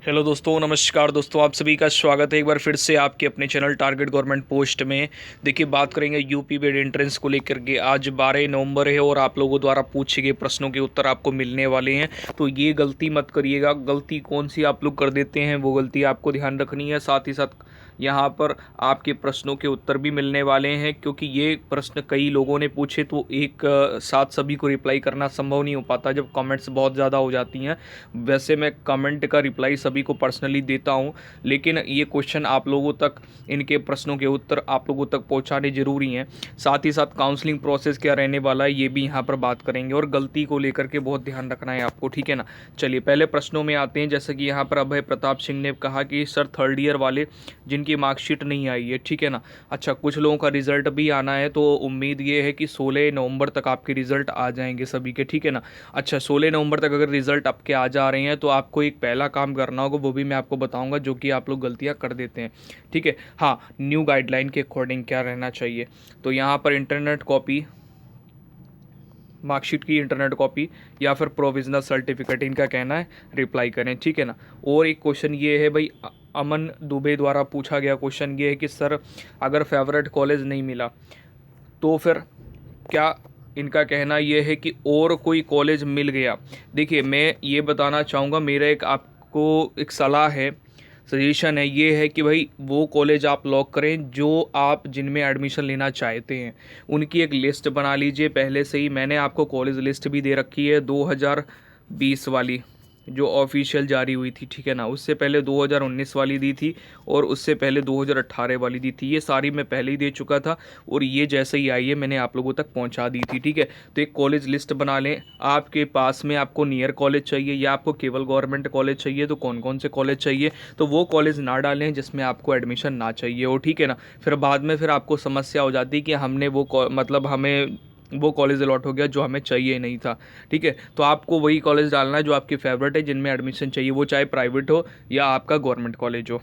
Hello दोस्तों, नमस्कार दोस्तों। आप सभी का स्वागत है एक बार फिर से आपके अपने चैनल टारगेट गवर्नमेंट पोस्ट में। देखिए, बात करेंगे यूपी बेड एंट्रेंस को लेकर के। आज 12 नवंबर है और आप लोगों द्वारा पूछे गए प्रश्नों के उत्तर आपको मिलने वाले हैं। तो ये गलती मत करिएगा। गलती कौन सी आप लोग कर देते हैं, वो गलती आपको ध्यान रखनी है। साथ ही साथ यहाँ पर आपके प्रश्नों के उत्तर भी मिलने वाले हैं, क्योंकि ये प्रश्न कई लोगों ने पूछे तो एक साथ सभी को रिप्लाई करना संभव नहीं हो पाता जब कमेंट्स बहुत ज़्यादा हो जाती हैं। वैसे मैं कमेंट का रिप्लाई सभी को पर्सनली देता हूं, लेकिन ये क्वेश्चन आप लोगों तक, इनके प्रश्नों के उत्तर आप लोगों तक पहुंचाने ज़रूरी हैं। साथ ही साथ काउंसलिंग प्रोसेस क्या रहने वाला है ये भी यहाँ पर बात करेंगे, और गलती को लेकर के बहुत ध्यान रखना है आपको, ठीक है ना। चलिए पहले प्रश्नों में आते हैं। जैसे कि यहाँ पर अभय प्रताप सिंह ने कहा कि सर, थर्ड ईयर वाले जिनकी मार्कशीट नहीं आई है, ठीक है ना। अच्छा, कुछ लोगों का रिजल्ट भी आना है, तो उम्मीद ये है कि 16 नवंबर तक आपके रिजल्ट आ जाएंगे सभी के, ठीक है ना। अच्छा, 16 नवंबर तक अगर रिजल्ट आपके आ जा रहे हैं तो आपको एक पहला काम करना होगा, वो भी मैं आपको बताऊंगा, जो कि आप लोग गलतियां कर देते हैं, ठीक है। हाँ, न्यू गाइडलाइन के अकॉर्डिंग क्या रहना चाहिए, तो यहाँ पर इंटरनेट कॉपी, मार्कशीट की इंटरनेट कॉपी या फिर प्रोविजनल सर्टिफिकेट, इनका कहना है रिप्लाई करें, ठीक है ना। और एक क्वेश्चन ये है भाई, अमन दुबे द्वारा पूछा गया क्वेश्चन ये है कि सर, अगर फेवरेट कॉलेज नहीं मिला तो फिर क्या, इनका कहना ये है कि और कोई कॉलेज मिल गया। देखिए, मैं ये बताना चाहूँगा, मेरा एक आपको एक सलाह है, सजेशन है, ये है कि भाई वो कॉलेज आप लॉक करें जो आप जिनमें एडमिशन लेना चाहते हैं। उनकी एक लिस्ट बना लीजिए पहले से ही। मैंने आपको कॉलेज लिस्ट भी दे रखी है 2020 वाली, जो ऑफिशियल जारी हुई थी, ठीक है ना। उससे पहले 2019 वाली दी थी, और उससे पहले 2018 वाली दी थी। ये सारी मैं पहले ही दे चुका था, और ये जैसे ही आई है मैंने आप लोगों तक पहुंचा दी थी, ठीक है। तो एक कॉलेज लिस्ट बना लें। आपके पास में आपको नियर कॉलेज चाहिए या आपको केवल गवर्नमेंट कॉलेज चाहिए, तो कौन कौन से कॉलेज चाहिए, तो वो कॉलेज ना डालें जिसमें आपको एडमिशन ना चाहिए हो, ठीक है ना। फिर बाद में फिर आपको समस्या हो जाती है कि हमने वो मतलब हमें वो कॉलेज अलॉट हो गया जो हमें चाहिए नहीं था, ठीक है। तो आपको वही कॉलेज डालना है जो आपकी फेवरेट है, जिनमें एडमिशन चाहिए, वो चाहे प्राइवेट हो या आपका गवर्नमेंट कॉलेज हो,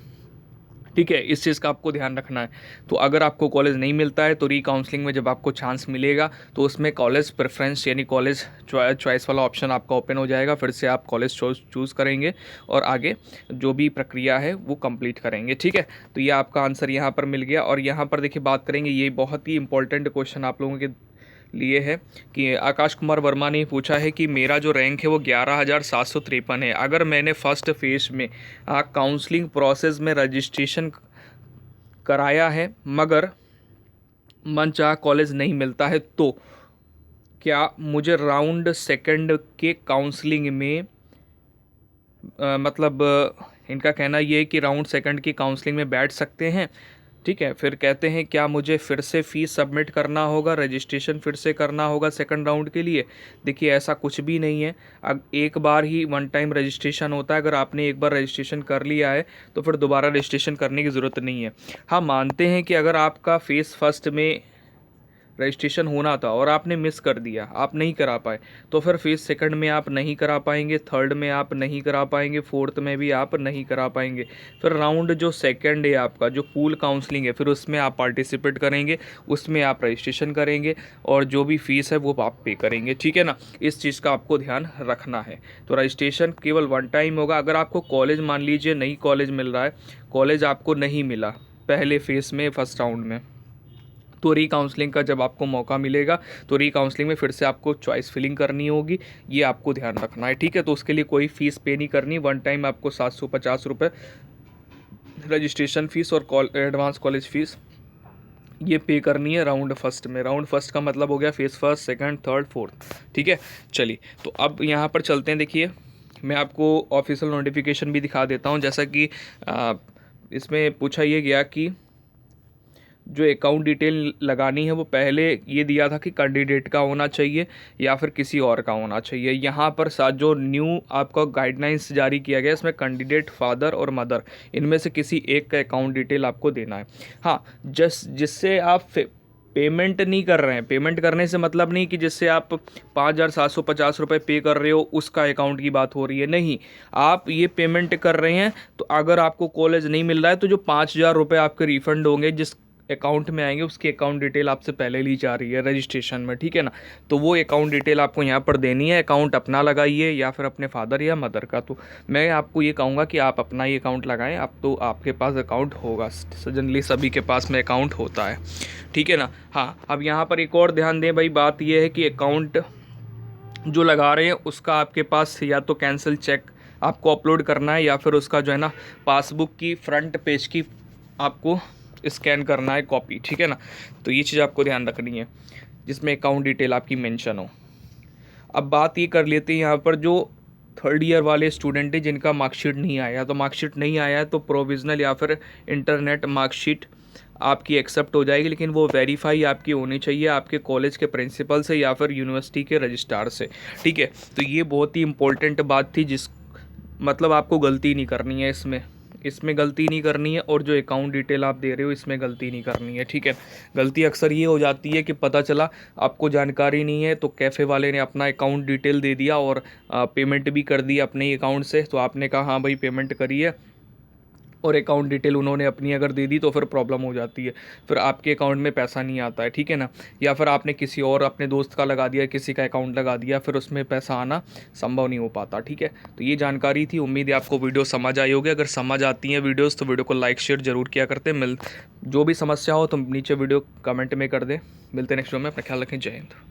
ठीक है। इस चीज़ का आपको ध्यान रखना है। तो अगर आपको कॉलेज नहीं मिलता है तो री काउंसलिंग में जब आपको चांस मिलेगा तो उसमें कॉलेज प्रेफरेंस यानी कॉलेज चॉइस वाला ऑप्शन आपका ओपन हो जाएगा। फिर से आप कॉलेज चूज़ करेंगे और आगे जो भी प्रक्रिया है वो कंप्लीट करेंगे, ठीक है। तो ये आपका आंसर यहाँ पर मिल गया। और यहाँ पर देखिए, बात करेंगे, ये बहुत ही इंपॉर्टेंट क्वेश्चन आप लोगों के लिए है कि आकाश कुमार वर्मा ने पूछा है कि मेरा जो रैंक है वो 11,753 है। अगर मैंने फर्स्ट फेज में काउंसलिंग प्रोसेस में रजिस्ट्रेशन कराया है मगर मनचाहा कॉलेज नहीं मिलता है, तो क्या मुझे राउंड सेकंड के काउंसलिंग में मतलब इनका कहना ये है कि राउंड सेकंड की काउंसलिंग में बैठ सकते हैं, ठीक है। फिर कहते हैं क्या मुझे फिर से फ़ीस सबमिट करना होगा, रजिस्ट्रेशन फिर से करना होगा सेकंड राउंड के लिए। देखिए, ऐसा कुछ भी नहीं है। अब एक बार ही वन टाइम रजिस्ट्रेशन होता है। अगर आपने एक बार रजिस्ट्रेशन कर लिया है तो फिर दोबारा रजिस्ट्रेशन करने की ज़रूरत नहीं है। हाँ, मानते हैं कि अगर आपका फेज़ फर्स्ट में रजिस्ट्रेशन होना था और आपने मिस कर दिया, आप नहीं करा पाए, तो फिर फेज़ सेकंड में आप नहीं करा पाएंगे, थर्ड में आप नहीं करा पाएंगे, फोर्थ में भी आप नहीं करा पाएंगे। फिर राउंड जो सेकंड है आपका, जो पूल काउंसलिंग है, फिर उसमें आप पार्टिसिपेट करेंगे, उसमें आप रजिस्ट्रेशन करेंगे और जो भी फीस है वो आप पे करेंगे, ठीक है ना। इस चीज़ का आपको ध्यान रखना है। तो रजिस्ट्रेशन केवल वन टाइम होगा। अगर आपको कॉलेज, मान लीजिए नहीं कॉलेज मिल रहा है, कॉलेज आपको नहीं मिला पहले फेज़ में, फर्स्ट राउंड में, तो री काउंसलिंग का जब आपको मौका मिलेगा तो री काउंसलिंग में फिर से आपको चॉइस फिलिंग करनी होगी। ये आपको ध्यान रखना है, ठीक है। तो उसके लिए कोई फ़ीस पे नहीं करनी। वन टाइम आपको 750 रुपये रजिस्ट्रेशन फ़ीस और एडवांस कॉलेज फ़ीस ये पे करनी है राउंड फर्स्ट में। राउंड फर्स्ट का मतलब हो गया phase first, second, third, fourth, ठीक है। चलिए, तो अब यहाँ पर चलते हैं। देखिए, मैं आपको ऑफिशियल नोटिफिकेशन भी दिखा देता हूँ। जैसा कि इसमें पूछा ये गया कि जो अकाउंट डिटेल लगानी है वो पहले ये दिया था कि कैंडिडेट का होना चाहिए या फिर किसी और का होना चाहिए। यहाँ पर साथ जो न्यू आपका गाइडलाइंस जारी किया गया, इसमें कैंडिडेट, फादर और मदर, इनमें से किसी एक का अकाउंट डिटेल आपको देना है। हाँ, जिससे आप पेमेंट नहीं कर रहे हैं, पेमेंट करने से मतलब नहीं कि जिससे आप 5,750 रुपये पे कर रहे हो उसका अकाउंट की बात हो रही है, नहीं। आप ये पेमेंट कर रहे हैं तो अगर आपको कॉलेज नहीं मिल रहा है तो जो 5,000 रुपये आपके रिफंड होंगे, जिस अकाउंट में आएंगे उसकी अकाउंट डिटेल आपसे पहले ली जा रही है रजिस्ट्रेशन में, ठीक है ना। तो वो अकाउंट डिटेल आपको यहाँ पर देनी है। अकाउंट अपना लगाइए या फिर अपने फादर या मदर का। तो मैं आपको ये कहूँगा कि आप अपना ही अकाउंट लगाएं। आप तो आपके पास अकाउंट होगा, जनरली सभी के पास में अकाउंट होता है, ठीक है ना। हाँ, अब यहाँ पर एक और ध्यान दें भाई, बात यह है कि अकाउंट जो लगा रहे हैं उसका आपके पास या तो कैंसिल चेक आपको अपलोड करना है या फिर उसका जो है ना पासबुक की फ्रंट पेज की आपको स्कैन करना है कॉपी, ठीक है ना। तो ये चीज़ आपको ध्यान रखनी है जिसमें अकाउंट डिटेल आपकी मेंशन हो। अब बात ये कर लेते हैं यहाँ पर जो थर्ड ईयर वाले स्टूडेंट हैं जिनका मार्कशीट नहीं आया, तो मार्कशीट नहीं आया है तो प्रोविज़नल या फिर इंटरनेट मार्कशीट आपकी एक्सेप्ट हो जाएगी, लेकिन वो वेरीफाई आपकी होनी चाहिए आपके कॉलेज के प्रिंसिपल से या फिर यूनिवर्सिटी के रजिस्ट्रार से, ठीक है। तो ये बहुत ही इंपॉर्टेंट बात थी, जिस मतलब आपको गलती नहीं करनी है इसमें गलती नहीं करनी है, और जो अकाउंट डिटेल आप दे रहे हो इसमें गलती नहीं करनी है, ठीक है। गलती अक्सर ये हो जाती है कि पता चला आपको जानकारी नहीं है तो कैफ़े वाले ने अपना अकाउंट डिटेल दे दिया और पेमेंट भी कर दी अपने ही अकाउंट से, तो आपने कहा हाँ भाई पेमेंट करी है, और अकाउंट डिटेल उन्होंने अपनी अगर दे दी तो फिर प्रॉब्लम हो जाती है, फिर आपके अकाउंट में पैसा नहीं आता है, ठीक है ना। या फिर आपने किसी और अपने दोस्त का लगा दिया, किसी का अकाउंट लगा दिया, फिर उसमें पैसा आना संभव नहीं हो पाता, ठीक है। तो ये जानकारी थी, उम्मीद है आपको वीडियो समझ आई होगी। अगर समझ आती हैं वीडियोज़ तो वीडियो को लाइक शेयर जरूर किया करते। जो भी समस्या हो तो नीचे वीडियो कमेंट में कर दें। मिलते हैं नेक्स्ट वीडियो में, अपना ख्याल रखें। जय हिंद।